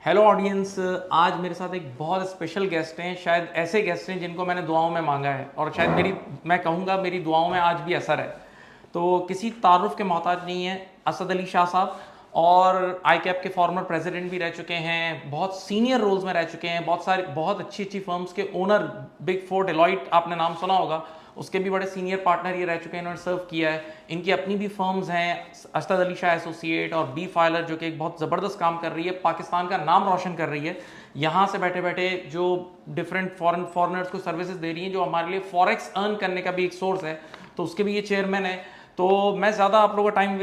Hello audience. आज मेरे साथ एक बहुत स्पेशल गेस्ट हैं, शायद ऐसे गेस्ट हैं जिनको मैंने दुआओं में मांगा है और शायद मैं कहूँगा मेरी दुआओं में आज भी असर है। तो किसी तारुफ के मोहताज नहीं है, असद अली शाह साहब। और आई कैप के फॉर्मर प्रेसिडेंट भी रह चुके हैं, बहुत सीनियर रोल्स में रह चुके हैं, बहुत अच्छी अच्छी फर्म्स के ओनर, बिग फोर डेलॉइट आपने नाम सुना होगा, उसके भी बड़े सीनियर पार्टनर ये रह चुके हैं, इन्होंने सर्व किया है। इनकी अपनी भी फर्म्स हैं, असद अली शाह एसोसिएट और बी फाइलर, जो कि एक बहुत ज़बरदस्त काम कर रही है, पाकिस्तान का नाम रोशन कर रही है। यहाँ से बैठे बैठे जो डिफरेंट फॉरेनर्स को सर्विसेज दे रही हैं, जो हमारे लिए फॉरेक्स अर्न करने का भी एक सोर्स है, तो उसके भी ये चेयरमैन है। तो मैं ज़्यादा आप लोगों का टाइम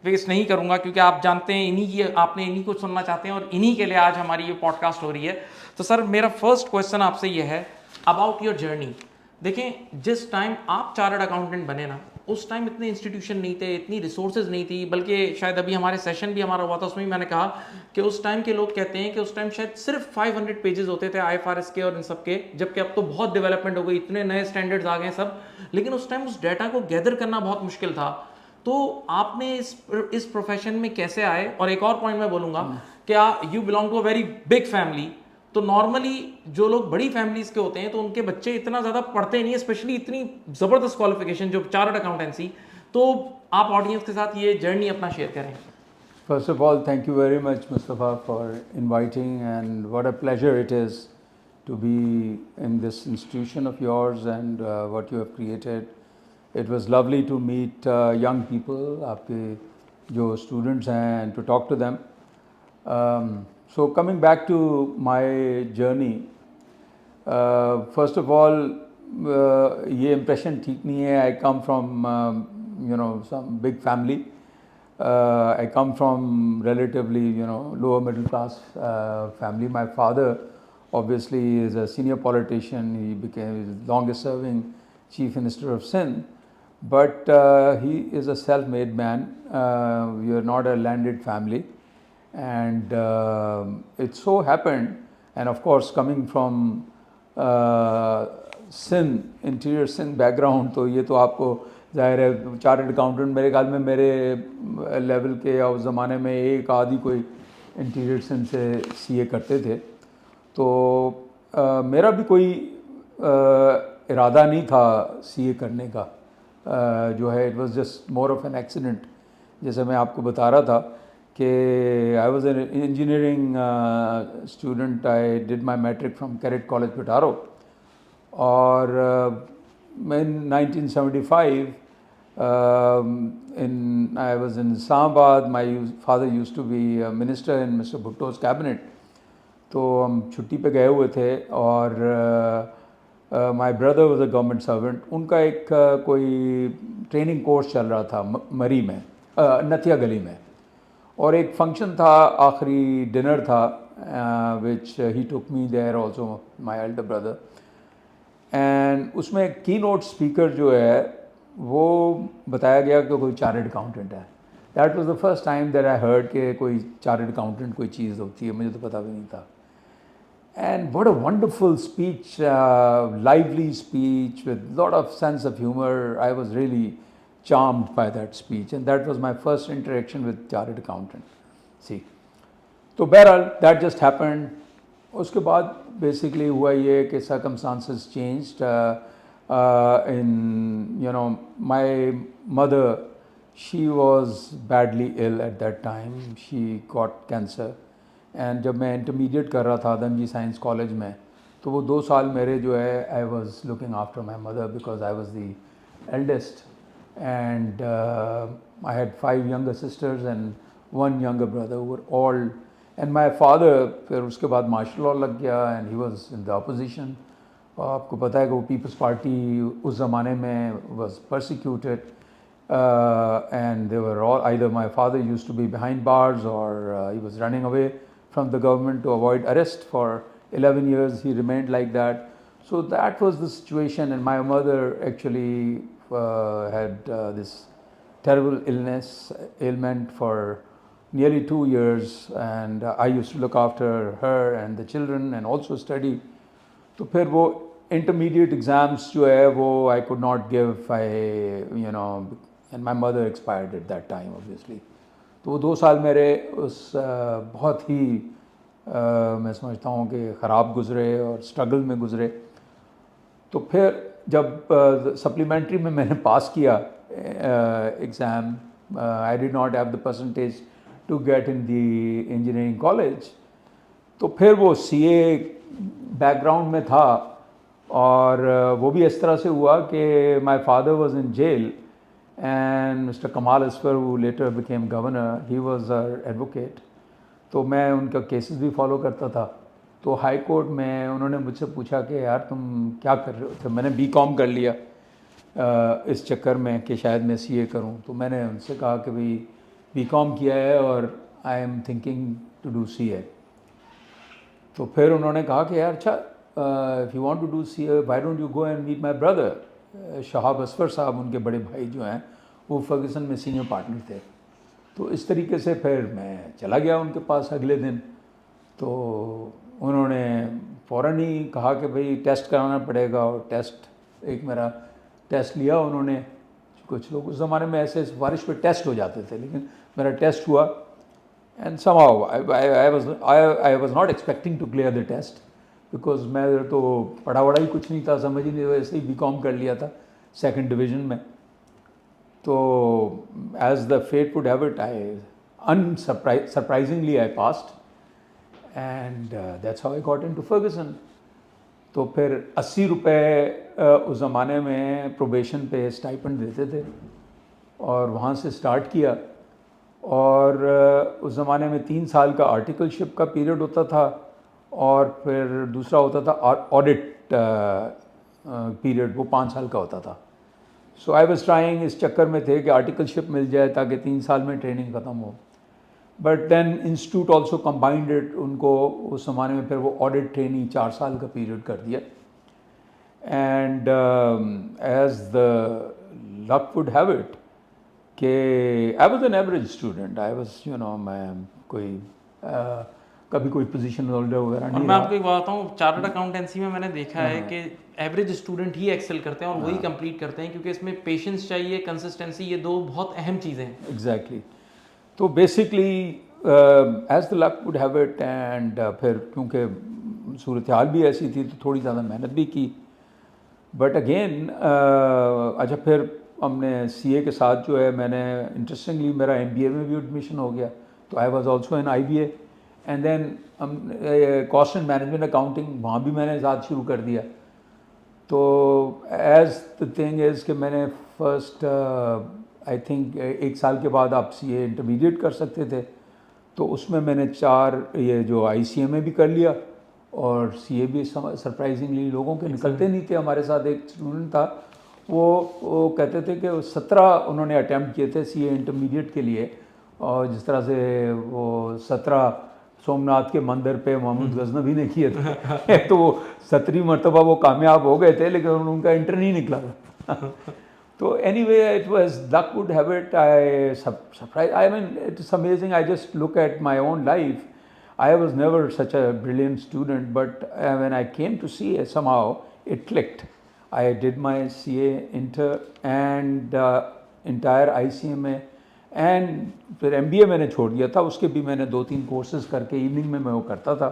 वेस्ट नहीं करूंगा, क्योंकि आप जानते हैं आपने इन्हीं को सुनना चाहते हैं और इन्हीं के लिए आज हमारी ये पॉडकास्ट हो रही है। तो सर, मेरा फर्स्ट क्वेश्चन आपसे ये है अबाउट योर जर्नी। देखें, जिस टाइम आप चार्टर्ड अकाउंटेंट बने ना, उस टाइम इतने इंस्टीट्यूशन नहीं थे, इतनी रिसोर्सेज नहीं थी, बल्कि शायद अभी हमारे सेशन भी हमारा हुआ था, उसमें भी मैंने कहा कि उस टाइम के लोग कहते हैं कि उस टाइम शायद सिर्फ 500 पेजेस होते थे आईएफआरएस के और इन सब के, जबकि अब तो बहुत डेवलपमेंट हो गई, इतने नए स्टैंडर्ड्स आ गए सब। लेकिन उस टाइम उस डाटा को गैदर करना बहुत मुश्किल था। तो आपने इस प्रोफेशन में कैसे आए? और एक और पॉइंट मैं बोलूंगा, क्या you belong to a very big family? तो नॉर्मली जो लोग बड़ी फैमिलीज के होते हैं तो उनके बच्चे इतना ज़्यादा पढ़ते नहीं है, स्पेशली इतनी ज़बरदस्त क्वालिफिकेशन जो चार्टर्ड अकाउंटेंसी। तो आप ऑडियंस के साथ ये जर्नी अपना शेयर करें। First of all, thank you very much, Mustafa, for inviting, and what a pleasure it is to be in this institution of yours and what you have created. It was lovely to meet young people, आपके जो students हैं, and to talk to them. So coming back to my journey, first of all, ये impression ठीक नहीं है. I come from some big family. I come from relatively, lower middle class family. My father obviously is a senior politician. He became the longest serving chief minister of Sindh. But he is a self-made man. We are not a landed family. And it so happened, and of course coming from Sindh, interior Sindh background, तो ये तो आपको ज़ाहिर है chartered accountant मेरे ख्याल में मेरे लेवल के या उस ज़माने में एक आदि कोई इंटीरियर सिंध से सीए करते थे। तो मेरा भी कोई इरादा नहीं था सीए करने का। जो है it was just more of an accident. जैसे मैं आपको बता रहा था कि I was an engineering student. I did my matric from कैरेट कॉलेज पिटारो, और in 1975 I was in Islamabad. My father used to be a minister in Mr. Bhutto's cabinet. तो हम छुट्टी पे गए हुए थे, और my brother was a government servant. उनका एक कोई ट्रेनिंग कोर्स चल रहा था मरी में, नथिया गली में, और एक फंक्शन था, आखिरी डिनर था, which he took me there also, my elder brother. And उसमें की नोट स्पीकर जो है वो बताया गया कि कोई चार्टर्ड अकाउंटेंट है। That was the first time that I heard कि कोई चार्टर्ड अकाउंटेंट कोई चीज़ होती है, मुझे तो पता भी नहीं था। And what a wonderful speech, lively speech with lot of sense of humour. I was really charmed by that speech, and that was my first interaction with chartered accountant. See, तो बहरहाल दैट जस्ट हैपेंड। उसके बाद basically हुआ ये कि circumstances changed in my mother, she was badly ill at that time. She got cancer, and जब मैं intermediate कर रहा था आदमजी साइंस कॉलेज में, तो वो 2 साल मेरे जो है I was looking after my mother because I was the eldest, and I had 5 younger sisters and 1 younger brother who were all, and my father फिर उसके बाद मार्शल लॉ लग गया, and he was in the opposition. आपको पता है कि वो पीपल्स पार्टी उस ज़माने में was persecuted, and they were all, either my father used to be behind bars or he was running away from the government to avoid arrest. For 11 years he remained like that. So that was the situation, and my mother actually had this terrible ailment for nearly 2 years, and I used to look after her and the children and also study. तो फिर वो intermediate exams जो है वो I could not give, and my mother expired at that time obviously. तो वो 2 साल मेरे उस बहुत ही मैं समझता हूँ कि ख़राब गुज़रे और स्ट्रगल में गुज़रे। तो फिर जब सप्लीमेंट्री में मैंने पास किया exam, I did not have the percentage to get in the engineering college, तो फिर वो सीए बैकग्राउंड में था। और वो भी इस तरह से हुआ कि my father was in jail and mister Kamal Asfar who later became governor, he was our advocate. तो मैं उनका केसेस भी फॉलो करता था। तो हाई कोर्ट में उन्होंने मुझसे पूछा कि यार तुम क्या कर रहे हो। तो मैंने बीकॉम कर लिया इस चक्कर में कि शायद मैं सीए करूं। तो मैंने उनसे कहा कि भाई बीकॉम किया है और I am thinking to do CA. तो फिर उन्होंने कहा कि यार अच्छा, if you want to do CA why don't you go and meet my brother. Shahab Asfar साहब, उनके बड़े भाई जो हैं, वो फर्गसन में सीनियर पार्टनर थे। तो इस तरीके से फिर मैं चला गया उनके पास अगले दिन। तो उन्होंने फ़ौरन ही कहा कि भाई टेस्ट कराना पड़ेगा, और टेस्ट, एक मेरा टेस्ट लिया उन्होंने। कुछ लोग उस ज़माने में ऐसे सिफारिश पे टेस्ट हो जाते थे, लेकिन मेरा टेस्ट हुआ and somehow I was not expecting to clear the test because मैं तो पढ़ा वढ़ा ही कुछ नहीं था, समझ ही नहीं, वैसे ही बीकॉम कर लिया था सेकंड डिवीज़न में। तो as the fate would have it, I surprisingly I passed and that's how I got into Fergusson. तो फिर 80 रुपये उस ज़माने में प्रोबेशन पे स्टाइपेंड देते थे, और वहाँ से स्टार्ट किया। और उस ज़माने में 3 साल का आर्टिकलशिप का पीरियड होता था, और फिर दूसरा होता था ऑडिट पीरियड, वो 5 साल का होता था। सो आई वाज ट्राइंग, इस चक्कर में थे कि आर्टिकलशिप मिल जाए ताकि 3 साल में ट्रेनिंग ख़त्म हो। But then institute also combined it, उनको उस ज़माने में फिर वो ऑडिट ट्रेनिंग 4 साल का पीरियड कर दिया। And as the luck would have it कि I was an average student, I was मैं कोई कभी कोई पोजीशन होल्डर वगैरह और नहीं मैं रहा। आपको एक बात बताऊँ, चार्टर्ड अकाउंटेंसी में मैंने देखा है कि एवरेज स्टूडेंट ही एक्सेल करते हैं और वही कंप्लीट करते हैं, क्योंकि इसमें पेशेंस चाहिए, कंसिस्टेंसी, ये दो बहुत अहम चीज़ें हैं। एग्जैक्टली। तो basically as the luck would have it, and फिर क्योंकि सूरत हाल भी ऐसी थी तो थोड़ी ज़्यादा मेहनत भी की। बट अगेन अच्छा, फिर हमने सीए के साथ जो है, मैंने इंटरेस्टिंगली मेरा एमबीए में भी एडमिशन हो गया। तो I was also in IBA, and then cost and management accounting, वहाँ भी मैंने साथ शुरू कर दिया। तो एज द थिंग इज़ कि मैंने फर्स्ट आई थिंक 1 साल के बाद आप सीए इंटरमीडिएट कर सकते थे, तो उसमें मैंने 4 ये जो आईसीएमए भी कर लिया, और सीए भी सरप्राइजिंगली लोगों के निकलते नहीं थे। हमारे साथ एक स्टूडेंट था, वो कहते थे कि 17 उन्होंने अटैम्प्ट किए थे सीए इंटरमीडिएट के लिए, और जिस तरह से वो 17 सोमनाथ के मंदिर पे मोहम्मद गजनवी ने किए थे तो वो 17वीं मरतबा वो कामयाब हो गए थे, लेकिन उनका इंटर नहीं निकला था। तो anyway, it was luck would have it, I surprised, I mean it's amazing, I just look at my own life. I was never such a brilliant student, but when I came to CA, somehow it clicked. I did my CA inter and entire ICMA, and फिर MBA मैंने छोड़ दिया था। उसके भी मैंने 2-3 courses करके evening में मैं वो करता था,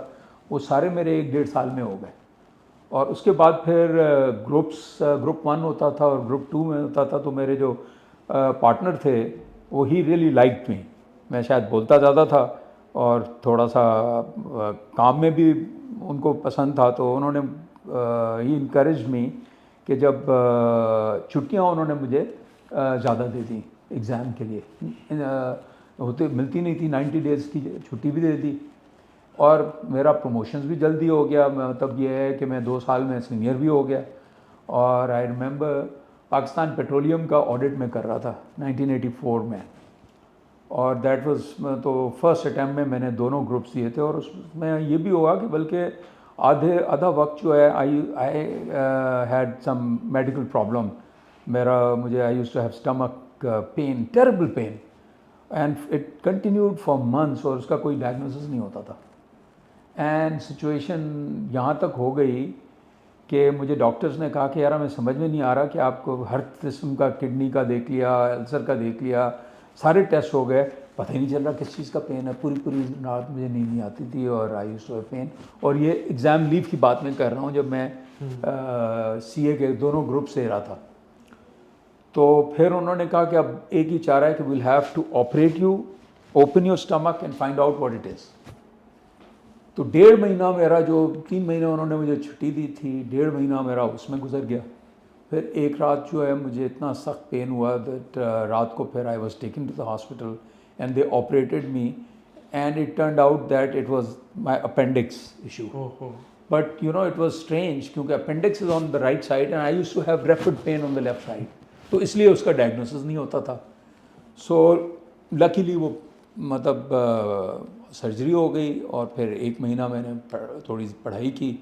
वो सारे मेरे 1-1.5 साल में हो गए। और उसके बाद फिर ग्रुप 1 होता था और ग्रुप 2 में होता था। तो मेरे जो पार्टनर थे वो ही रियली लाइक्ड मी। मैं शायद बोलता ज़्यादा था और थोड़ा सा काम में भी उनको पसंद था, तो उन्होंने ही इनकरेज मी कि जब छुट्टियां उन्होंने मुझे ज़्यादा दे दी एग्ज़ाम के लिए। होते मिलती नहीं थी, 90 डेज़ की छुट्टी भी दे दी, और मेरा प्रमोशंस भी जल्दी हो गया। मतलब ये है कि मैं 2 साल में सीनियर भी हो गया। और आई रिमेंबर पाकिस्तान पेट्रोलियम का ऑडिट में कर रहा था 1984 में, और दैट वाज तो फर्स्ट अटैम्प्ट में मैंने दोनों ग्रुप्स दिए थे। और उसमें ये भी हुआ कि बल्कि आधा वक्त जो है I had some medical problem. मुझे I used to have stomach pain, terrible pain, and it continued for months, और उसका कोई डायग्नोसिस नहीं होता था। एंड सिचुएशन यहाँ तक हो गई कि मुझे डॉक्टर्स ने कहा कि यार हमें समझ में नहीं आ रहा कि आपको हर किस्म का, किडनी का देख लिया, अल्सर का देख लिया, सारे टेस्ट हो गए, पता ही नहीं चल रहा किस चीज़ का पेन है, पूरी पूरी रात मुझे नींद नहीं आती थी और I used to have pain. और ये एग्ज़ाम लीव की बात मैं कर रहा हूँ जब मैं सीए के दोनों ग्रुप से रहा था। तो फिर उन्होंने कहा कि अब एक ही चारा है कि will have to operate you, open your stomach and find out what it is. तो 1.5 महीना मेरा, जो 3 महीने उन्होंने मुझे छुट्टी दी थी, 1.5 महीना मेरा उसमें गुजर गया। फिर एक रात जो है मुझे इतना सख्त पेन हुआ दैट रात को फिर I was taken to the hospital and they operated me and it turned out that it was my appendix issue. But you know it was strange क्योंकि appendix is on the right side and I used to have rapid pain on the left side, तो इसलिए उसका diagnosis नहीं होता था। So luckily वो मतलब surgery हो गई और फिर 1 महीना मैंने थोड़ी पढ़ाई की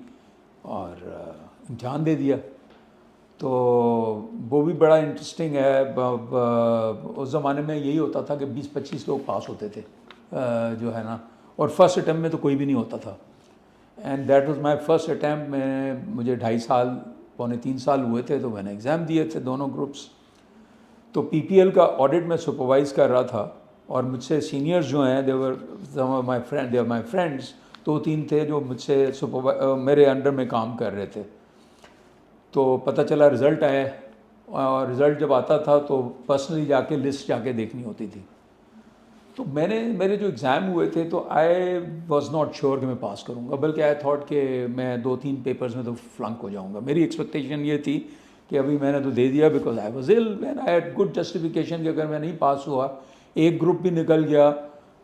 और इम्तहान दे दिया। तो वो भी बड़ा इंटरेस्टिंग है। उस ज़माने में यही होता था कि 20-25 लोग पास होते थे जो है ना, और फर्स्ट अटैम्प्ट में तो कोई भी नहीं होता था। And that was my first attempt में मुझे 2.5 साल, पौने 3 साल हुए थे, तो मैंने एग्ज़ाम दिए थे दोनों ग्रुप्स। तो पीपीएल का ऑडिट में सुपरवाइज़ कर रहा था और मुझसे सीनियर्स जो हैं दे वर माय फ्रेंड्स, 2-3 थे जो मुझसे मेरे अंडर में काम कर रहे थे। तो पता चला रिज़ल्ट आया और रिज़ल्ट जब आता था तो पर्सनली जाके लिस्ट जाके देखनी होती थी। तो मेरे जो एग्ज़ाम हुए थे तो आई वॉज नॉट श्योर कि मैं पास करूँगा, बल्कि आई थॉट कि मैं 2-3 पेपर्स में तो फ्लंक हो जाऊँगा। मेरी एक्सपेक्टेशन ये थी कि अभी मैंने तो दे दिया because I was ill and I had good justification कि अगर मैं नहीं पास हुआ, एक ग्रुप भी निकल गया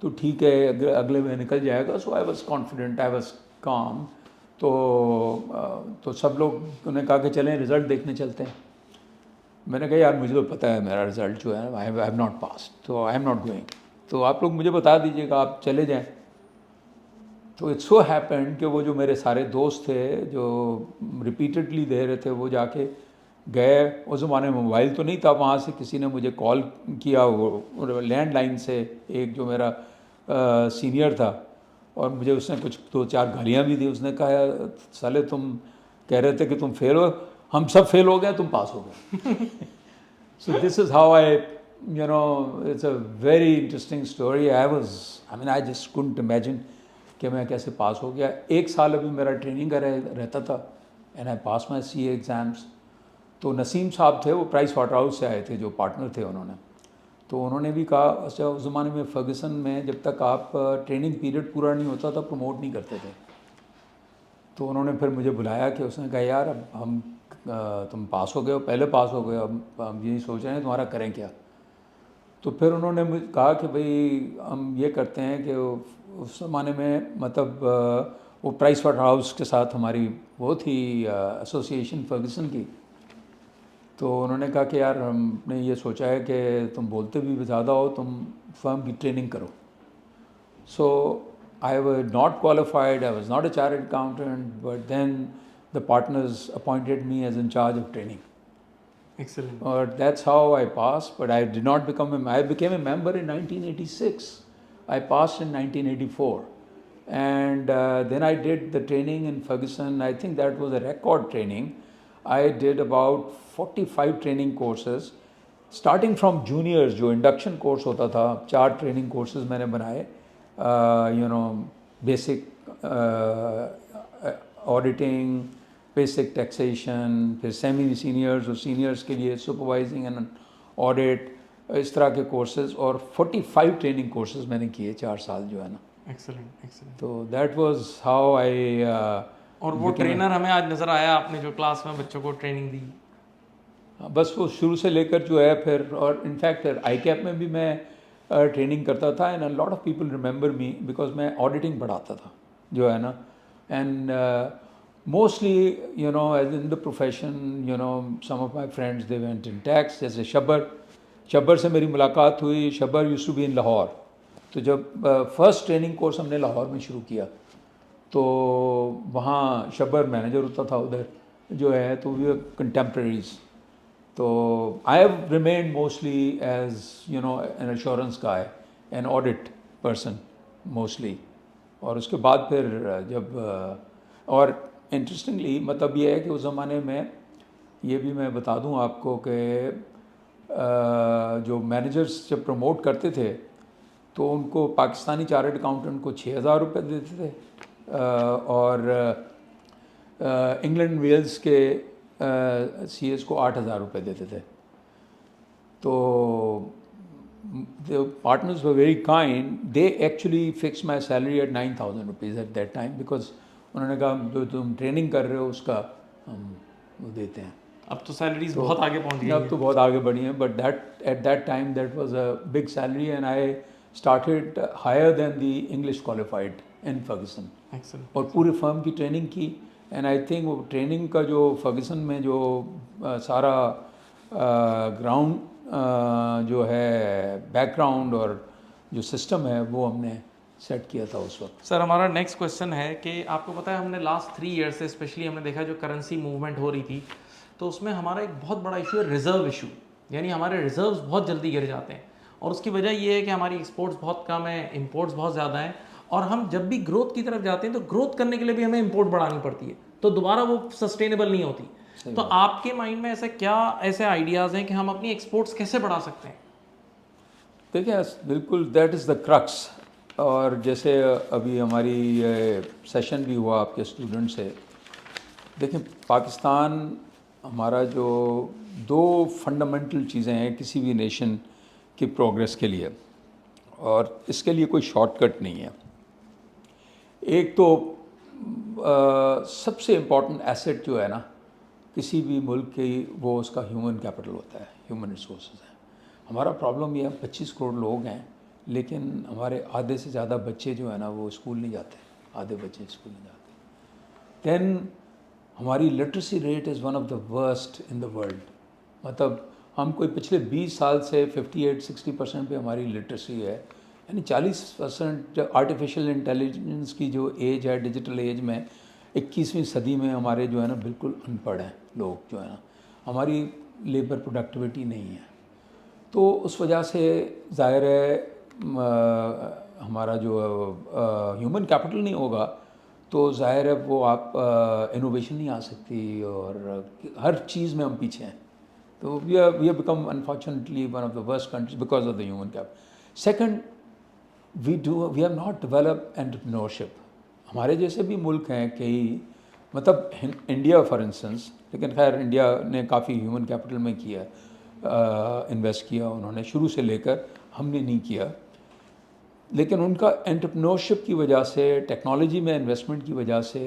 तो ठीक है, अगले में निकल जाएगा। So I was confident, I was calm. तो सब लोग ने कहा कि चलें रिज़ल्ट देखने चलते हैं। मैंने कहा यार मुझे तो पता है मेरा रिज़ल्ट जो है आई हैव नॉट पास, तो आई एम नॉट गोइंग, तो आप लोग मुझे बता दीजिएगा, आप चले जाएं। तो इट्स सो हैपेंड कि वो जो मेरे सारे दोस्त थे जो रिपीटेडली दे रहे थे वो जाके गए। उस ज़माने में मोबाइल तो नहीं था, वहाँ से किसी ने मुझे कॉल किया वो लैंडलाइन से, एक जो मेरा सीनियर था, और मुझे उसने कुछ 2-4 गालियाँ भी दी। उसने कहा साले तुम कह रहे थे कि तुम फेल हो, हम सब फेल हो गए, तुम पास हो गए। So this is how I you know it's a very interesting story. I just couldn't imagine कि मैं कैसे पास हो गया। 1 साल अभी मेरा ट्रेनिंग का रहता था and I pass my CA exams. तो नसीम साहब थे, वो प्राइस वाटर हाउस से आए थे, जो पार्टनर थे उन्होंने। तो उन्होंने भी कहा अच्छा, उस ज़माने में फर्गसन में जब तक आप ट्रेनिंग पीरियड पूरा नहीं होता था प्रमोट नहीं करते थे। तो उन्होंने फिर मुझे बुलाया कि उसने कहा यार अब हम तुम पास हो गए हो, पहले पास हो गए, अब हम यही सोच रहे हैं तुम्हारा करें क्या। तो फिर उन्होंने मुझे कहा कि भाई हम ये करते हैं कि उस ज़माने में मतलब वो प्राइस वाटर हाउस के साथ हमारी वो थी एसोसिएशन फर्गसन की। तो उन्होंने कहा कि यार हमने ये सोचा है कि तुम बोलते भी ज़्यादा हो, तुम फर्म की ट्रेनिंग करो। So I was not qualified, I was not a chartered accountant, but then the partners appointed me as in charge of training. Excellent. Or that's how I passed, but I did not become I became a member in 1986. I passed in 1984. And then I did the training in Ferguson. I think that was a record training. I did about 45 training courses, starting from juniors, जो induction course होता था, 4 training courses मैंने बनाए, basic auditing, basic taxation, फिर semi seniors और seniors के लिए supervising and audit, इस तरह के कोर्सेज, और 45 ट्रेनिंग कोर्सेज मैंने किए 4 साल जो है ना। Excellent excellent. तो दैट वाज हाउ आई। और वो ट्रेनर हमें आज नज़र आया, आपने जो क्लास में बच्चों को ट्रेनिंग दी। बस वो शुरू से लेकर जो है फिर, और इनफैक्ट फिर आई कैप में भी मैं ट्रेनिंग करता था and a lot of people remember me because मैं ऑडिटिंग पढ़ाता था जो है ना। And mostly as in the profession, some of my friends they went in tax, जैसे शब्बर से मेरी मुलाकात हुई। Shabbar used to be in Lahore. तो जब फर्स्ट ट्रेनिंग कोर्स हमने लाहौर में शुरू किया तो वहाँ शब्बर मैनेजर होता था उधर जो है, तो वी वर कंटेम्प्रेरीज। तो I have remained mostly as an assurance guy, an audit person mostly. और उसके बाद फिर जब और इंटरेस्टिंगली मतलब ये है कि उस ज़माने में ये भी मैं बता दूं आपको कि जो मैनेजर्स जब प्रमोट करते थे तो उनको पाकिस्तानी चार्टर्ड अकाउंटेंट को 6,000 रुपये देते थे, और इंग्लैंड वेल्स के CS को 8,000 रुपये देते थे। तो the partners were very kind. They actually fixed my salary at 9,000 rupees at that time, because उन्होंने कहा जो तुम ट्रेनिंग कर रहे हो उसका हम वो देते हैं। अब तो सैलरीज बहुत आगे पहुंच गई अब तो बहुत आगे बढ़ी हैं, but that at that time that was a big salary, and I started hire then the English qualified in Ferguson. Excellent. और पूरे फर्म की ट्रेनिंग की, एंड आई थिंक वो ट्रेनिंग का जो फर्गसन में जो सारा ग्राउंड जो है बैकग्राउंड और जो सिस्टम है वो हमने सेट किया था उस वक्त। सर हमारा नेक्स्ट क्वेश्चन है कि आपको पता है हमने लास्ट 3 ईयर से स्पेशली हमने देखा जो करेंसी मूवमेंट हो रही थी, तो उसमें हमारा एक बहुत बड़ा इशू है रिजर्व इशू, यानी हमारे रिजर्व्स बहुत जल्दी गिर जाते हैं। और उसकी वजह ये है कि हमारी एक्सपोर्ट्स बहुत कम है, इंपोर्ट्स बहुत ज़्यादा हैं, और हम जब भी ग्रोथ की तरफ जाते हैं तो ग्रोथ करने के लिए भी हमें इंपोर्ट बढ़ानी पड़ती है, तो दोबारा वो सस्टेनेबल नहीं होती। तो आपके माइंड में ऐसे क्या ऐसे आइडियाज़ हैं कि हम अपनी एक्सपोर्ट्स कैसे बढ़ा सकते हैं? देखिए बिल्कुल दैट इज़ द क्रक्स। और जैसे अभी हमारी सेशन भी हुआ आपके स्टूडेंट से, देखें पाकिस्तान हमारा जो 2 फंडामेंटल चीज़ें हैं किसी भी नेशन की प्रोग्रेस के लिए, और इसके लिए कोई शॉर्टकट नहीं है। एक तो सबसे इम्पॉर्टेंट एसेट जो है ना किसी भी मुल्क की, वो उसका ह्यूमन कैपिटल होता है, ह्यूमन रिसोर्सेज हैं। हमारा प्रॉब्लम ये है 25 करोड़ लोग हैं, लेकिन हमारे आधे से ज़्यादा बच्चे जो है ना वो स्कूल नहीं जाते, आधे बच्चे स्कूल नहीं जाते। दैन हमारी literacy rate is one of the worst in the world. मतलब हम कोई पिछले 20 साल से 58-60% पे हमारी लिटरेसी है, यानी 40% आर्टिफिशियल इंटेलिजेंस की जो एज है, डिजिटल एज में 21वीं सदी में हमारे जो है ना बिल्कुल अनपढ़ हैं लोग जो है ना, हमारी लेबर प्रोडक्टिविटी नहीं है। तो उस वजह से ज़ाहिर है हमारा जो ह्यूमन कैपिटल नहीं होगा तो ज़ाहिर है वो आप इनोवेशन नहीं आ सकती, और हर चीज़ में हम पीछे हैं। तो we have become unfortunately one of the worst countries because of the human capital. Second, we have not developed entrepreneurship. हमारे जैसे भी मुल्क हैं कई, मतलब इंडिया फॉर इंस्टेंस, लेकिन खैर इंडिया ने काफ़ी ह्यूमन कैपिटल में किया, इन्वेस्ट किया उन्होंने शुरू से लेकर, हमने नहीं किया। लेकिन उनका एंटरप्रेन्योरशिप की वजह से, टेक्नोलॉजी में इन्वेस्टमेंट की वजह से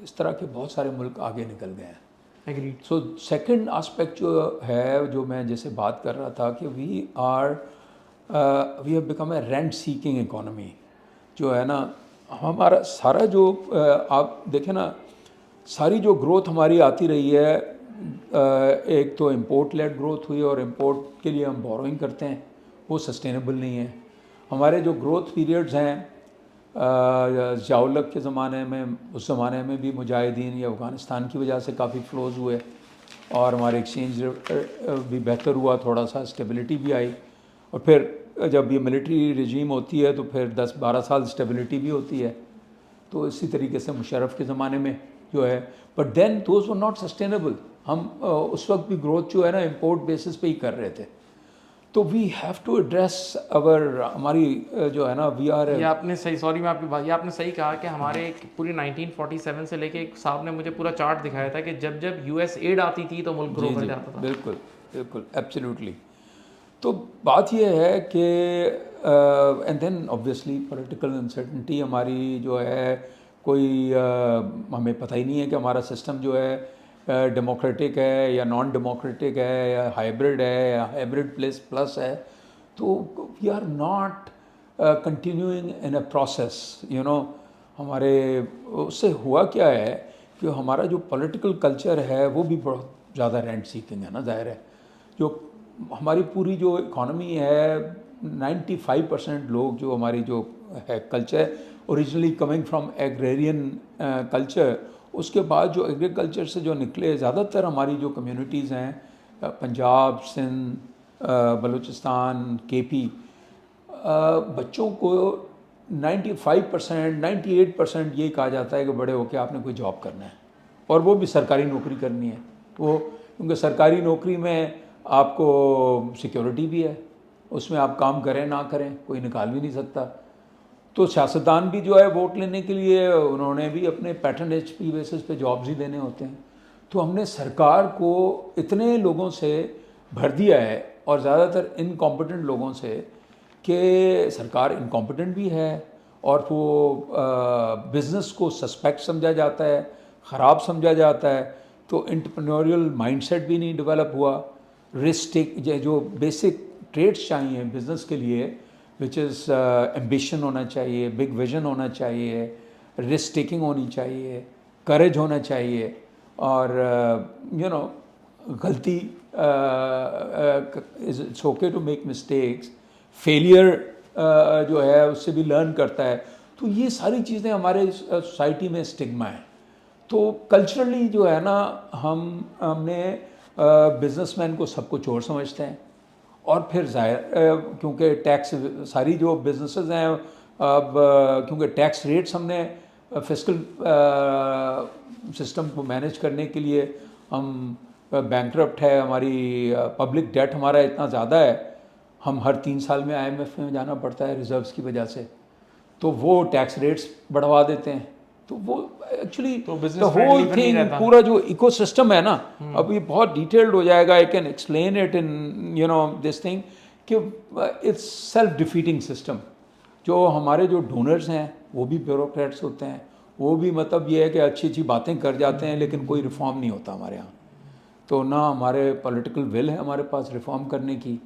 इस तरह के बहुत सारे मुल्क आगे निकल गए हैं। एग्रीड। सो सेकंड एस्पेक्ट जो है, जो मैं जैसे बात कर रहा था कि we have become a rent seeking economy. जो है ना हमारा सारा जो आप देखें ना, सारी जो ग्रोथ हमारी आती रही है, एक तो इम्पोर्ट लेड ग्रोथ हुई, और इम्पोर्ट के लिए हम बोरोइंग करते हैं, वो सस्टेनेबल नहीं है। हमारे जो ग्रोथ पीरियड्स हैं ज़ियाउल-हक के ज़माने में, उस ज़माने में भी मुजाहिदीन या अफ़गानिस्तान की वजह से काफ़ी फ्लोज़ हुए, और हमारे एक्सचेंज भी बेहतर हुआ, थोड़ा सा स्टेबिलिटी भी आई। और फिर जब ये मिलिट्री रजीम होती है तो फिर 10-12 साल स्टेबिलिटी भी होती है। तो इसी तरीके से मुशर्रफ के ज़माने में जो है, but then those were not sustainable. हम उस वक्त भी ग्रोथ जो है ना इम्पोर्ट बेसिस पे ही कर रहे थे। तो वी हैव टू एड्रेस अवर, हमारी जो है ना वी आर, ये आपने सही, सॉरी मैं आपकी बात, ये आपने सही कहा कि हमारे पूरी 1947 से लेके एक साहब ने मुझे पूरा चार्ट दिखाया था कि जब जब US एड आती थी तो मुल्क ग्रो कर जाता था। बिल्कुल बिल्कुल एब्सोल्युटली। तो बात ये है कि and then obviously political uncertainty हमारी जो है, कोई हमें पता ही नहीं है कि हमारा सिस्टम जो है डेमोक्रेटिक है या नॉन डेमोक्रेटिक है या हाइब्रिड है या हाइब्रिड प्लस है। तो we are not continuing in a process, you know. हमारे उससे हुआ क्या है कि हमारा जो पॉलिटिकल कल्चर है वो भी बहुत ज़्यादा रेंट सीकिंग है ना, जाहिर है। जो हमारी पूरी जो इकॉनमी है, 95% लोग जो हमारी जो है culture originally coming from agrarian culture, उसके बाद जो एग्रीकल्चर से जो निकले, ज़्यादातर हमारी जो कम्युनिटीज़ हैं पंजाब, सिंध, बलूचिस्तान, KP, बच्चों को 95%, 98% ये कहा जाता है कि बड़े होकर आपने कोई जॉब करना है, और वो भी सरकारी नौकरी करनी है। वो क्योंकि सरकारी नौकरी में आपको सिक्योरिटी भी है, उसमें आप काम करें ना करें कोई निकाल भी नहीं सकता। तो सियासतदान भी जो है वोट लेने के लिए उन्होंने भी अपने पैटर्नेज की बेसिस पे जॉब्स ही देने होते हैं। तो हमने सरकार को इतने लोगों से भर दिया है और ज़्यादातर इनकॉम्पिटेंट लोगों से कि सरकार इनकॉम्पिटेंट भी है और वो बिज़नेस को सस्पेक्ट समझा जाता है, ख़राब समझा जाता है। तो एंटरप्रेन्योरियल माइंडसेट भी नहीं डेवलप हुआ। रिस्क टेक जो बेसिक ट्रेड्स चाहिए बिज़नेस के लिए, विच इज़ एम्बिशन होना चाहिए, बिग विजन होना चाहिए, रिस्क टेकिंग होनी चाहिए, करेज होना चाहिए और गलती it's okay to make mistakes, failure जो है उससे भी लर्न करता है। तो ये सारी चीज़ें हमारे सोसाइटी में स्टिग्मा है। तो कल्चरली जो है ना हमने बिजनेसमैन को सबको चोर समझते हैं और फिर जाहिर क्योंकि टैक्स सारी जो बिजनेसेस हैं अब क्योंकि टैक्स रेट्स हमने फिस्कल सिस्टम को मैनेज करने के लिए हम बैंकरप्ट है, हमारी पब्लिक डेट हमारा इतना ज़्यादा है, हम हर 3 साल में IMF में जाना पड़ता है रिजर्व्स की वजह से, तो वो टैक्स रेट्स बढ़वा देते हैं। तो वो एक्चुअली तो द होल थिंग पूरा जो इकोसिस्टम है ना, अब ये बहुत डिटेल्ड हो जाएगा, I can explain it in this thing कि इट्स सेल्फ डिफीटिंग सिस्टम। जो हमारे जो डोनर्स हैं वो भी ब्यूरोक्रेट्स होते हैं, वो भी मतलब ये है कि अच्छी अच्छी बातें कर जाते हैं लेकिन कोई रिफॉर्म नहीं होता हमारे यहाँ। तो ना हमारे पॉलिटिकल विल है हमारे पास रिफॉर्म करने की।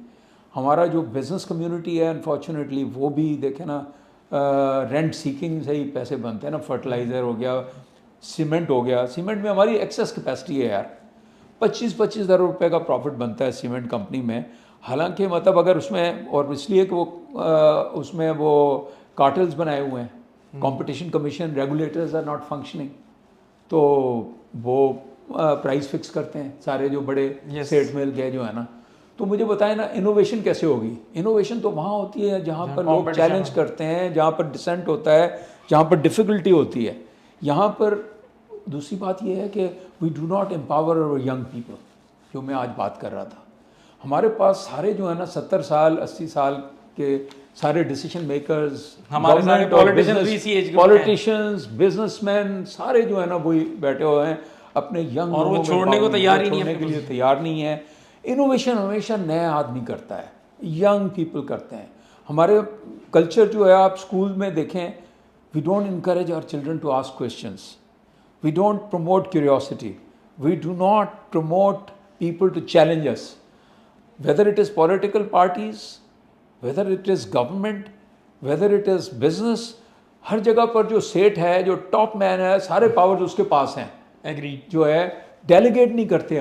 हमारा जो बिज़नेस कम्युनिटी है अनफॉर्चुनेटली वो भी देखे ना रेंट सीकिंग से ही पैसे बनते हैं ना। फर्टिलाइज़र हो गया, सीमेंट हो गया, सीमेंट में हमारी एक्सेस कैपेसिटी है यार, 25-25 हज़ार रुपये का प्रॉफिट बनता है सीमेंट कंपनी में। हालांकि मतलब अगर उसमें, और इसलिए कि वो उसमें वो कार्टेल्स बनाए हुए हैं, competition commission regulators are not functioning, तो वो प्राइस फिक्स करते हैं सारे जो बड़े स्टेट मिल गए जो है ना। तो मुझे बताएं ना इनोवेशन कैसे होगी? इनोवेशन तो वहाँ होती है जहाँ पर लोग चैलेंज करते हैं, जहाँ पर डिसेंट होता है, जहाँ पर डिफ़िकल्टी होती है। यहाँ पर दूसरी बात यह है कि we do not empower our young people, जो मैं आज बात कर रहा था। हमारे पास सारे जो है ना 70 साल 80 साल के सारे डिसीजन मेकर्स, हमारे सारे पॉलिटिशियंस, बिजनेसमैन सारे जो है ना वही बैठे हुए हैं अपने यंग, और वो छोड़ने को तैयार ही नहीं है, के लिए तैयार नहीं है। इनोवेशन हमेशा नया आदमी करता है, यंग पीपल करते हैं। हमारे कल्चर जो है आप स्कूल में देखें, we don't encourage our children to ask questions, we don't promote curiosity, we do not promote people to challenge us, whether it is political parties, whether it is government, whether it is business, हर जगह पर जो सेठ है, जो top man है, सारे powers उसके पास हैं। एग्री जो है डेलीगेट नहीं करते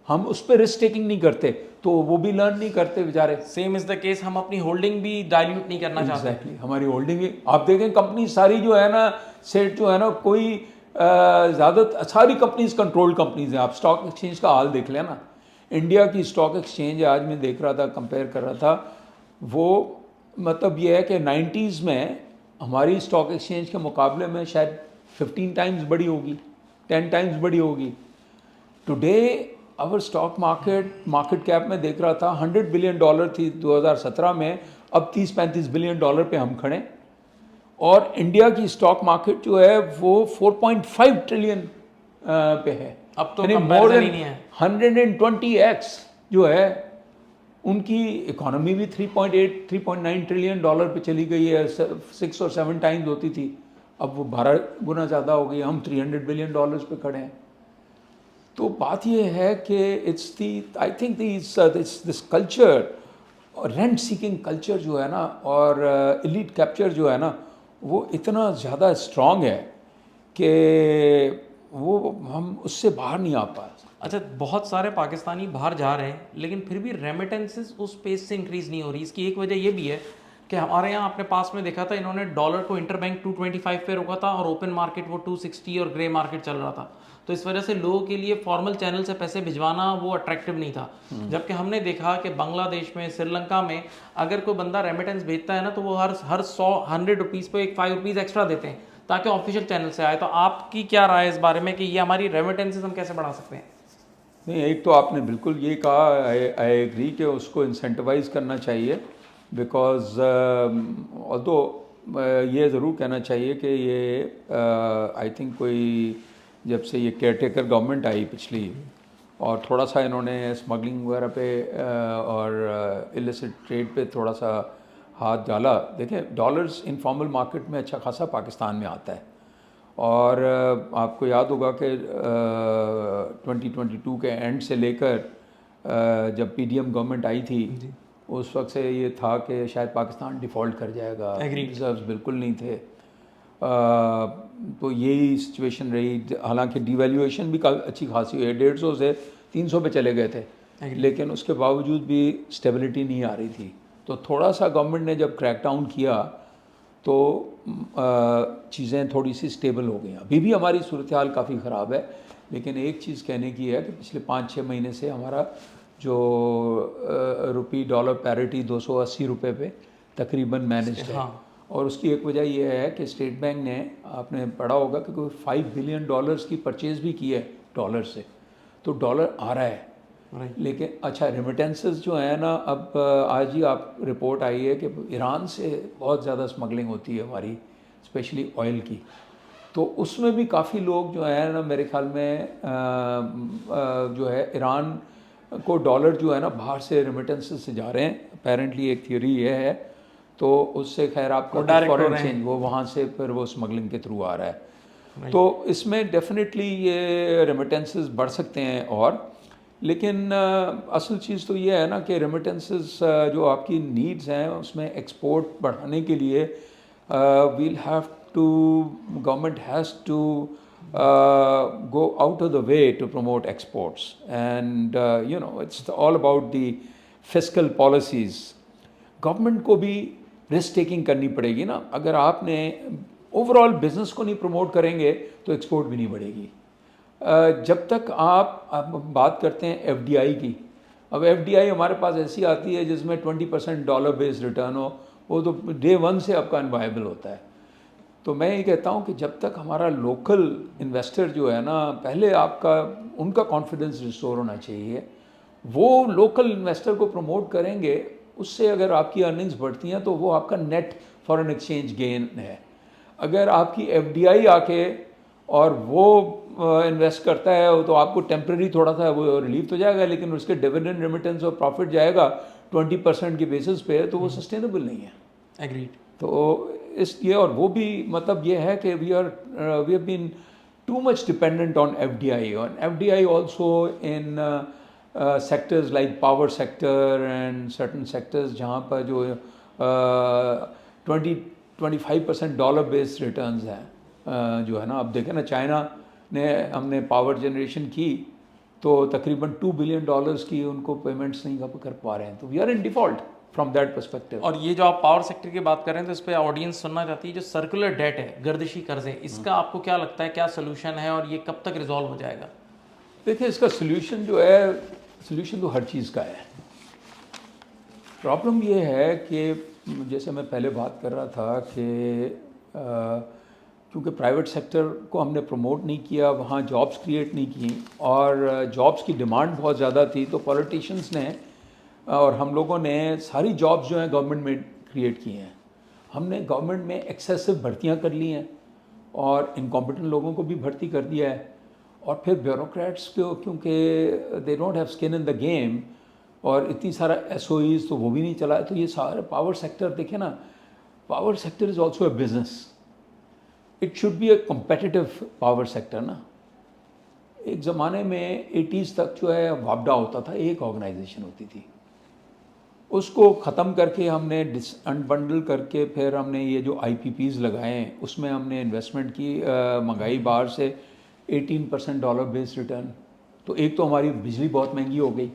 हम उस पर रिस्क टेकिंग नहीं करते, तो वो भी लर्न नहीं करते बेचारे। सेम इज द केस, हम अपनी होल्डिंग भी डाइल्यूट नहीं करना चाहते। एग्जैक्टली, हमारी होल्डिंग भी आप देखें कंपनी सारी जो है ना, सेठ जो है ना, कोई ज़्यादा सारी कंपनीज कंट्रोल्ड कंपनीज हैं। आप स्टॉक एक्सचेंज का हाल देख लें ना, इंडिया की स्टॉक एक्सचेंज आज मैं देख रहा था, कंपेयर कर रहा था, वो मतलब ये है कि 90s में हमारी स्टॉक एक्सचेंज के मुकाबले में शायद 15 टाइम्स बड़ी होगी, 10 टाइम्स बड़ी होगी। Today our stock market cap में देख रहा था $100 बिलियन थी 2017 में, अब 30-35 बिलियन पे हम खड़े। और इंडिया की स्टॉक मार्केट जो है वो 4.5 ट्रिलियन पे है। अब तो कंपैरिजन ही नहीं है। 120x जो है उनकी इकोनॉमी भी 3.9 ट्रिलियन पे चली गई है। 6 और 7 टाइम्स होती थी, अब वो 12 गुना ज़्यादा हो गई। हम 300 बिलियन पे खड़े हैं। तो बात ये है कि it's the, I think this culture, rent seeking culture जो है ना, और एलीट कैप्चर जो है ना, वो इतना ज़्यादा स्ट्रॉन्ग है कि वो हम उससे बाहर नहीं आ पा। अच्छा, बहुत सारे पाकिस्तानी बाहर जा रहे हैं लेकिन फिर भी रेमिटेंसेस उस पेस से इंक्रीज़ नहीं हो रही। इसकी एक वजह ये भी है कि हमारे यहाँ आपने पास में देखा था, इन्होंने डॉलर को इंटरबैंक 225 पे रोका था और ओपन मार्केट वो 260 और ग्रे मार्केट चल रहा था। तो इस वजह से लोगों के लिए फॉर्मल चैनल से पैसे भिजवाना वो अट्रैक्टिव नहीं था। जबकि हमने देखा कि बांग्लादेश में, श्रीलंका में अगर कोई बंदा रेमिटेंस भेजता है ना, तो वो हर 100 रुपीज़ पे एक 5 रुपीज़ एक्स्ट्रा देते हैं ताकि ऑफिशियल चैनल से आए। तो आपकी क्या राय है इस बारे में कि ये हमारी रेमिटेंसेस हम कैसे बढ़ा सकते हैं? नहीं, एक तो आपने बिल्कुल ये कहा, आई एग्री कि उसको इंसेंटिवाइज करना चाहिए। बिकॉज ऑल्दो ये ज़रूर कहना चाहिए कि ये आई थिंक कोई जब से ये केयर टेकर गवर्नमेंट आई पिछली और थोड़ा सा इन्होंने स्मगलिंग वगैरह पे और इलिसिट ट्रेड पे थोड़ा सा हाथ डाला। देखें डॉलर्स इनफॉर्मल मार्केट में अच्छा खासा पाकिस्तान में आता है और आपको याद होगा कि 2022 के एंड से लेकर जब पीडीएम गवर्नमेंट आई थी उस वक्त से ये था कि शायद पाकिस्तान डिफ़ॉल्ट कर जाएगा, रिजर्व्स बिल्कुल नहीं थे। तो यही सिचुएशन रही, हालांकि डिवैल्यूएशन भी अच्छी खासी हुई है, 150 से 300 पे चले गए थे, लेकिन उसके बावजूद भी स्टेबिलिटी नहीं आ रही थी। तो थोड़ा सा गवर्नमेंट ने जब क्रैकडाउन किया तो चीज़ें थोड़ी सी स्टेबल हो गई। अभी भी हमारी सूरत हाल काफ़ी ख़राब है, लेकिन एक चीज़ कहने की है कि पिछले 5-6 महीने से हमारा जो रुपी डॉलर पैरिटी 280 रुपये पे तकरीबन मैनेज है। हाँ। और उसकी एक वजह यह है कि स्टेट बैंक ने, आपने पढ़ा होगा कि कोई $5 बिलियन की परचेज़ भी की है डॉलर से, तो डॉलर आ रहा है। लेकिन अच्छा रेमिटेंसेस जो है ना, अब आज ही आप रिपोर्ट आई है कि ईरान से बहुत ज़्यादा स्मगलिंग होती है हमारी, स्पेशली ऑयल की, तो उसमें भी काफ़ी लोग जो है ना मेरे ख्याल में जो है ईरान को डॉलर जो है ना बाहर से रेमिटेंसेस से जा रहे हैं। अपेरेंटली एक थियोरी ये है, तो उससे खैर आपका फॉरेन चेंज वो वहाँ से फिर वो स्मगलिंग के थ्रू आ रहा है। तो इसमें डेफिनेटली ये रेमिटेंसेस बढ़ सकते हैं और लेकिन असल चीज़ तो ये है ना कि रेमिटेंसेस जो आपकी नीड्स हैं उसमें एक्सपोर्ट बढ़ाने के लिए we'll have to, government has to go out of the way to promote exports and you know it's all about the fiscal policies. Government को भी रिस्क टेकिंग करनी पड़ेगी ना। अगर आपने ओवरऑल बिजनेस को नहीं प्रमोट करेंगे तो एक्सपोर्ट भी नहीं बढ़ेगी। जब तक आप बात करते हैं एफडीआई की, अब एफडीआई हमारे पास ऐसी आती है जिसमें 20% डॉलर बेस्ड रिटर्न हो, वो तो डे 1 से आपका अनवायबल होता है। तो मैं ये कहता हूँ कि जब तक हमारा लोकल इन्वेस्टर जो है ना, पहले आपका उनका कॉन्फिडेंस रिस्टोर होना चाहिए, वो लोकल इन्वेस्टर को प्रमोट करेंगे, उससे अगर आपकी अर्निंग्स बढ़ती हैं तो वो आपका नेट फॉरेन एक्सचेंज गेन है। अगर आपकी एफडीआई आके और वो इन्वेस्ट करता है तो आपको टेम्प्रेरी थोड़ा सा वो रिलीफ तो जाएगा, लेकिन उसके डिविडेंड रेमिटेंस और प्रॉफिट जाएगा 20% की बेसिस पे, तो वो सस्टेनेबल नहीं है। एग्रीड। तो इसलिए, और वो भी मतलब ये है कि we have been too much dependent on FDI, और FDI also in sectors like power sector and certain sectors जहाँ पर जो 20-25% डॉलर बेस्ड रिटर्न्स हैं जो है ना। अब देखें ना, चाइना ने, हमने पावर जनरेशन की तो तकरीबन $2 बिलियन की उनको पेमेंट्स नहीं कर पा रहे हैं, तो we are in default from that perspective. और ये जो आप पावर सेक्टर की बात कर रहे हैं तो इस पर ऑडियंस सुनना चाहती है, जो सर्कुलर डेट है, गर्दिशी कर्जे, इसका आपको क्या लगता है, क्या सोल्यूशन है और ये कब तक रिजॉल्व हो जाएगा? देखिए, इसका सोल्यूशन जो है, सोल्यूशन तो हर चीज़ का है। प्रॉब्लम ये है कि जैसे मैं पहले बात कर रहा था कि क्योंकि प्राइवेट सेक्टर को हमने प्रमोट नहीं किया, वहाँ जॉब्स क्रिएट नहीं की, और जॉब्स की डिमांड बहुत ज़्यादा थी, तो पॉलिटिशियंस ने और हम लोगों ने सारी जॉब्स जो हैं गवर्नमेंट में क्रिएट की हैं। हमने गवर्नमेंट में एक्सेसिव भर्तियां कर ली हैं और इनकॉम्पिटेंट लोगों को भी भर्ती कर दिया है, और फिर ब्यूरोक्रेट्स को, क्योंकि they don't have skin in the game, और इतनी सारा एसओईज तो वो भी नहीं चला है। तो ये सारे पावर सेक्टर, देखें ना, power sector is also a business, it should be a competitive power sector ना। एक ज़माने में 80s तक जो है वापडा होता था, एक ऑर्गेनाइजेशन होती थी, उसको ख़त्म करके हमने अनबंडल करके फिर हमने ये जो IPPs लगाए, उसमें हमने इन्वेस्टमेंट की, महंगाई बाहर से 18% डॉलर बेस्ड रिटर्न। तो एक तो हमारी बिजली बहुत महंगी हो गई,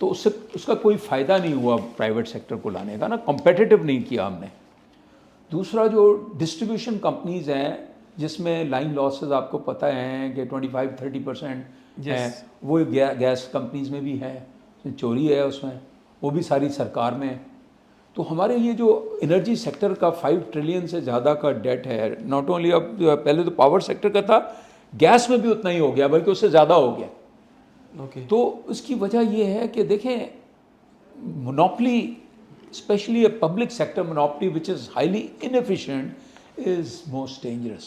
तो उसका कोई फ़ायदा नहीं हुआ प्राइवेट सेक्टर को लाने का ना, कॉम्पिटिटिव नहीं किया हमने। दूसरा, जो डिस्ट्रीब्यूशन कंपनीज़ हैं जिसमें लाइन लॉसेस आपको पता है कि 25-30% है, वो गैस कंपनीज़ में भी है, चोरी है उसमें, वो भी सारी सरकार में है। तो हमारे ये जो एनर्जी सेक्टर का 5 ट्रिलियन से ज़्यादा का डेट है, नॉट ओनली, अब पहले तो पावर सेक्टर का था, गैस में भी उतना ही हो गया, बल्कि उससे ज़्यादा हो गया। तो उसकी वजह ये है कि देखें, monopoly especially a public sector monopoly which is highly inefficient is most dangerous.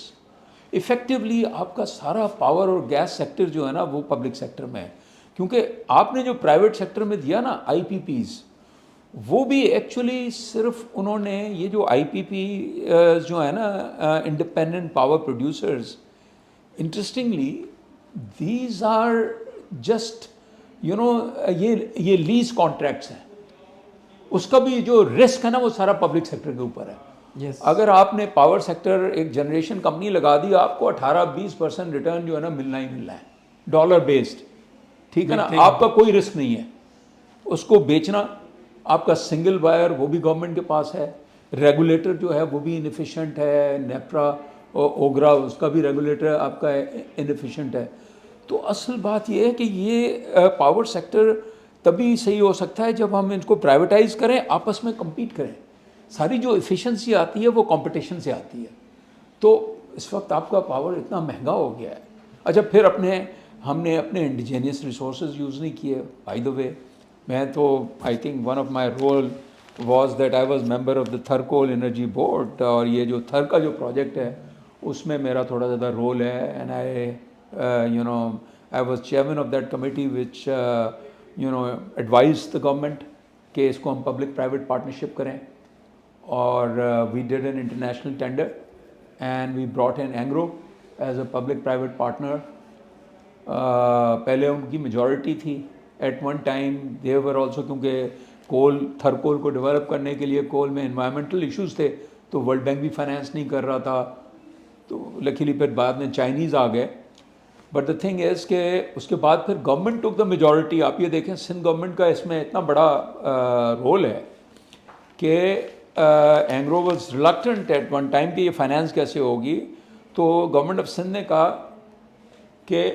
Effectively आपका सारा पावर और गैस सेक्टर जो है ना वो पब्लिक सेक्टर में है, क्योंकि आपने जो प्राइवेट सेक्टर में दिया ना आईपीपीज़, वो भी एक्चुअली सिर्फ उन्होंने ये जो आईपीपी जो है ना independent power producers, interestingly these are just ये लीज कॉन्ट्रैक्ट्स हैं, उसका भी जो रिस्क है ना वो सारा पब्लिक सेक्टर के ऊपर है। Yes. अगर आपने पावर सेक्टर एक जनरेशन कंपनी लगा दी, आपको 18-20% रिटर्न जो है ना मिलना ही मिलना है, डॉलर बेस्ड, ठीक है ना, आपका कोई रिस्क नहीं है। उसको बेचना आपका सिंगल बायर, वो भी गवर्नमेंट के पास है, रेगुलेटर जो है वो भी इनएफिशिएंट है, नेप्रा और ओगरा उसका भी रेगुलेटर आपका इनएफिशिएंट है। तो असल बात ये है कि ये पावर सेक्टर तभी सही हो सकता है जब हम इनको प्राइवेटाइज करें, आपस में कम्पीट करें। सारी जो एफिशिएंसी आती है वो कंपटीशन से आती है। तो इस वक्त आपका पावर इतना महंगा हो गया है। अच्छा, फिर हमने अपने इंडिजीनियस रिसोर्सेज यूज़ नहीं किए। बाय द वे, मैं तो I think one of my role was that I was member of the Thar Coal energy board, और ये जो थर का जो प्रोजेक्ट है उसमें मेरा थोड़ा ज़्यादा रोल है। And I was chairman of that committee which advise the government कि इसको हम पब्लिक प्राइवेट पार्टनरशिप करें। और we did an international tender and we brought in Engro as a public private partner. पहले उनकी मेजॉरिटी थी at one time, they were also, क्योंकि थरकोल को डेवलप करने के लिए कोल में इन्वायरमेंटल इश्यूज थे, तो वर्ल्ड बैंक भी फाइनेंस नहीं कर रहा था। तो लकीली फिर बाद में चाइनीज़ आ गए। बट द थिंग इज़ के उसके बाद फिर गवर्नमेंट टुक द मेजॉरिटी। आप ये देखें, सिंध गवर्नमेंट का इसमें इतना बड़ा रोल है कि Engro was reluctant at one time कि ये फाइनेंस कैसे होगी। तो गवर्नमेंट ऑफ सिंध ने कहा कि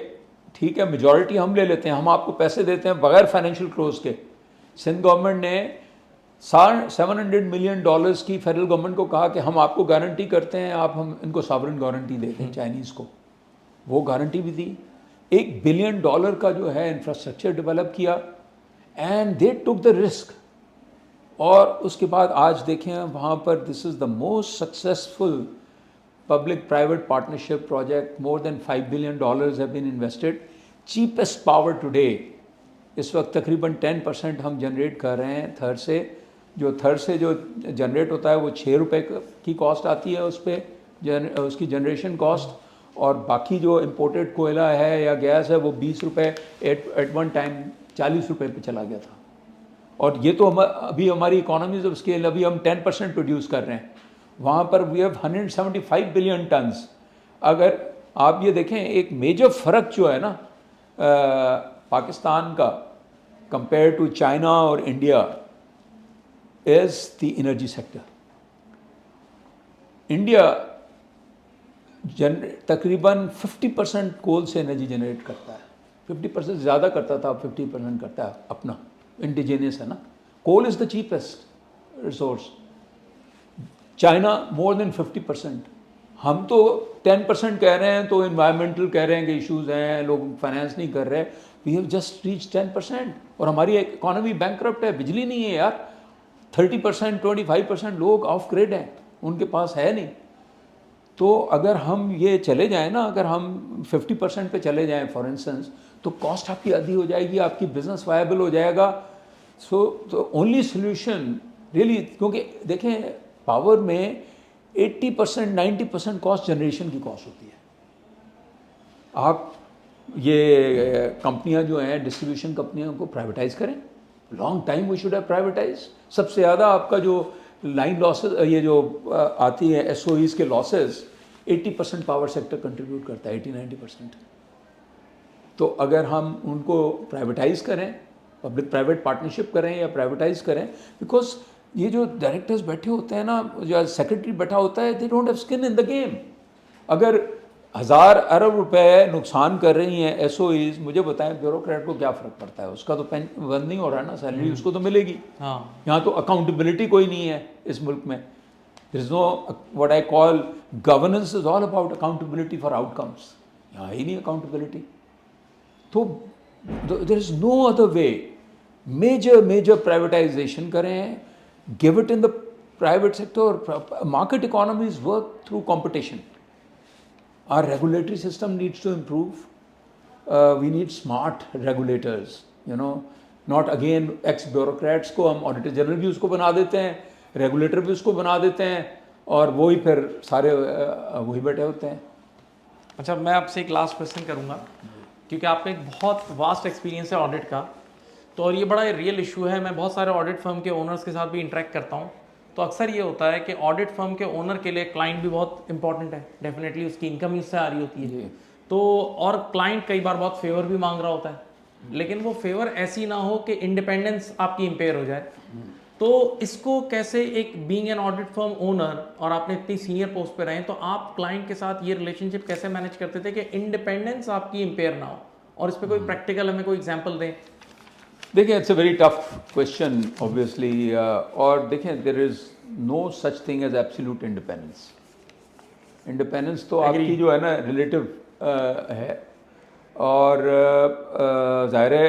ठीक है, मेजॉरिटी हम ले लेते हैं, हम आपको पैसे देते हैं बगैर फाइनेंशियल क्लोज के। सिंध गवर्नमेंट ने $700 मिलियन की फेडरल गवर्नमेंट को कहा कि हम आपको गारंटी करते हैं, आप हम इनको सॉवरेन गारंटी देते हैं चाइनीज़ को। वो गारंटी भी दी। $1 बिलियन का जो है इंफ्रास्ट्रक्चर डेवलप किया and they took the risk. और उसके बाद आज देखें वहाँ पर this is the most successful public private partnership project. More than $5 billion have been invested. Cheapest power today, इस वक्त तकरीबन 10% हम जनरेट कर रहे हैं थर से। थर से जो जनरेट होता है वो ₹6 की कॉस्ट आती है उस पर उसकी जनरेशन कॉस्ट, और बाकी जो इम्पोर्टेड कोयला है या गैस है वो ₹20 एट वन टाइम ₹40 पे चला गया था। और ये तो अभी हमारी इकोनॉमीज ऑफ स्केल, अभी हम 10% प्रोड्यूस कर रहे हैं, वहाँ पर वी हैव 175 बिलियन टन्स। अगर आप ये देखें, एक मेजर फ़र्क जो है ना पाकिस्तान का कंपेयर टू चाइना और India is the energy sector. India तकरीबन 50% कोल से एनर्जी जनरेट करता है, 50% ज़्यादा करता था, अब 50% करता है अपना इंडिजीनियस है ना। Coal is the cheapest resource. China more than 50%। हम तो 10% कह रहे हैं, तो इन्वायरमेंटल कह रहे हैं कि इश्यूज़ हैं, लोग फाइनेंस नहीं कर रहे। वी हैव जस्ट रीच 10%, और हमारी इकॉनमी बैंकरप्ट है, बिजली नहीं है यार। 30%, 25% लोग ऑफ ग्रिड हैं, उनके पास है नहीं। तो अगर हम ये चले जाएं ना, अगर हम 50% पे चले जाएं फॉर इंस्टेंस, तो कॉस्ट आपकी आधी हो जाएगी, आपकी बिजनेस वायबल हो जाएगा। सो तो ओनली सोल्यूशन रियली, क्योंकि देखें पावर में 80% 90% कॉस्ट जनरेशन की कॉस्ट होती है। आप ये कंपनियां जो हैं, डिस्ट्रीब्यूशन कंपनियों को प्राइवेटाइज करें। Long time we should have privatize. सबसे ज़्यादा आपका जो लाइन लॉसेस, ये जो आती है एसओईज के लॉसेस, 80% पावर सेक्टर कंट्रीब्यूट करता है, 80-90%। तो अगर हम उनको प्राइवेटाइज करें, पब्लिक प्राइवेट पार्टनरशिप करें या प्राइवेटाइज करें, बिकॉज ये जो डायरेक्टर्स बैठे होते हैं ना, जो सेक्रेटरी बैठा होता है, they don't have skin in the game. अगर 1000 अरब रुपए नुकसान कर रही हैं एसओईज, मुझे बताएं ब्यूरोक्रेट को क्या फ़र्क पड़ता है? उसका तो बंद नहीं हो रहा ना, सैलरी उसको तो मिलेगी। हाँ, यहाँ तो अकाउंटेबिलिटी कोई नहीं है इस मुल्क में। There is no what I call governance is all about accountability for outcomes. यहाँ ही नहीं अकाउंटेबिलिटी। तो there is no other way. Major privatization करें, give it in the private sector. Market economies work through competition. Our regulatory system needs to improve. We need smart regulators, you know, not again ex bureaucrats को हम auditor general भी उसको बना देते हैं, regulator भी उसको बना देते हैं, और वही फिर सारे वही बैठे होते हैं. अच्छा, मैं आपसे एक लास्ट क्वेश्चन करूंगा, क्योंकि आपका एक बहुत वास्ट एक्सपीरियंस है ऑडिट का, तो और ये बड़ा रियल इशू है. मैं बहुत सारे ऑडिट फर्म के ओनर्स के साथ भी इंटरेक्ट करता हूँ, तो अक्सर ये होता है कि ऑडिट फर्म के ओनर के लिए क्लाइंट भी बहुत इंपॉर्टेंट है. डेफिनेटली उसकी इनकम उससे आ रही होती है, तो और क्लाइंट कई बार बहुत फेवर भी मांग रहा होता है, लेकिन वो फेवर ऐसी ना हो कि इंडिपेंडेंस आपकी इम्पेयर हो जाए. तो इसको कैसे, एक being an audit firm owner और आपने इतनी सीनियर पोस्ट पे रहे, तो आप क्लाइंट के साथ ये रिलेशनशिप कैसे मैनेज करते थे कि इंडिपेंडेंस आपकी इम्पेयर ना हो, और इस पर कोई प्रैक्टिकल हमें कोई एग्जाम्पल दें. देखिए, it's a very tough question obviously, और देखें, there is no such thing as absolute independence. Independence तो आपकी जो है ना रिलेटिव है, और ज़ाहिर है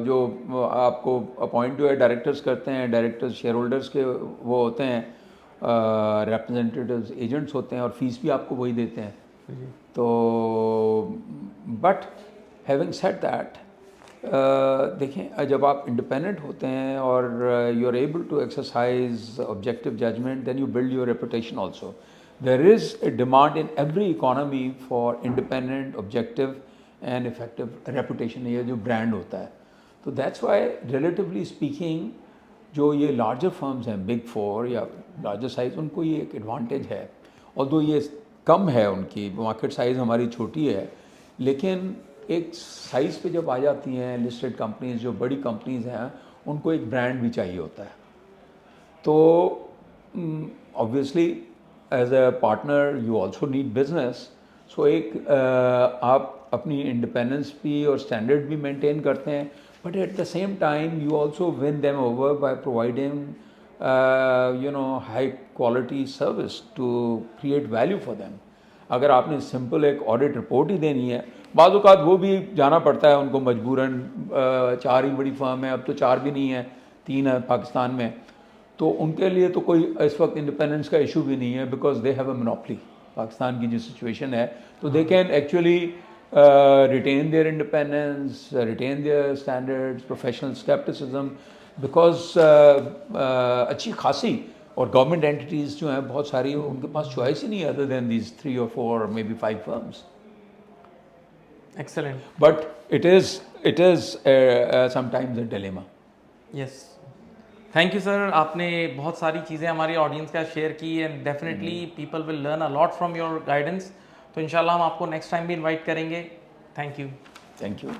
जो आपको अपॉइंट जो है डायरेक्टर्स करते हैं, डायरेक्टर्स शेयर होल्डर्स के वो होते हैं, रिप्रेजेंटेटिव्स एजेंट्स होते हैं, और फीस भी आपको वही देते हैं. तो बट हैविंग सेड दैट, देखें, जब आप इंडिपेंडेंट होते हैं और you are able to exercise objective judgement, then you build your reputation also. There is a demand in every economy for independent, objective and effective reputation. ये जो brand होता है, तो that's why relatively speaking जो ये larger firms हैं, big four या larger size, उनको ये एक advantage है. although ये कम है, उनकी market size हमारी छोटी है, लेकिन एक size पे जब आ जाती हैं listed companies, जो बड़ी companies हैं, उनको एक brand भी चाहिए होता है. तो obviously as a partner you also need business. So एक आप अपनी इंडिपेंडेंस भी और स्टैंडर्ड भी मेंटेन करते हैं, but at the same time you also win them over by providing you know high quality service to create value for them. अगर आपने सिंपल एक ऑडिट रिपोर्ट ही देनी है, बाज़ औक़ात वो भी जाना पड़ता है उनको मजबूरन. 4 ही बड़ी फर्म है, अब तो 4 भी नहीं है, 3 है पाकिस्तान में, तो उनके लिए तो कोई इस वक्त इंडिपेंडेंस का इशू भी नहीं है, because they have a monopoly. Pakistan की जो सिचुएशन है, तो they can actually retain their independence, retain their standards, professional scepticism, because अच्छी खासी और गवर्नमेंट एंटिटीज़ जो हैं बहुत सारी, उनके पास चॉइस ही नहीं है other than these 3 or 4 or maybe 5 firms. Excellent. But it is sometimes a dilemma. Yes. Thank you sir, आपने बहुत सारी चीज़ें हमारी ऑडियंस का शेयर की, and definitely people will learn a lot from your guidance. तो इंशाल्लाह हम आपको नेक्स्ट टाइम भी इनवाइट करेंगे. Thank you. Thank you.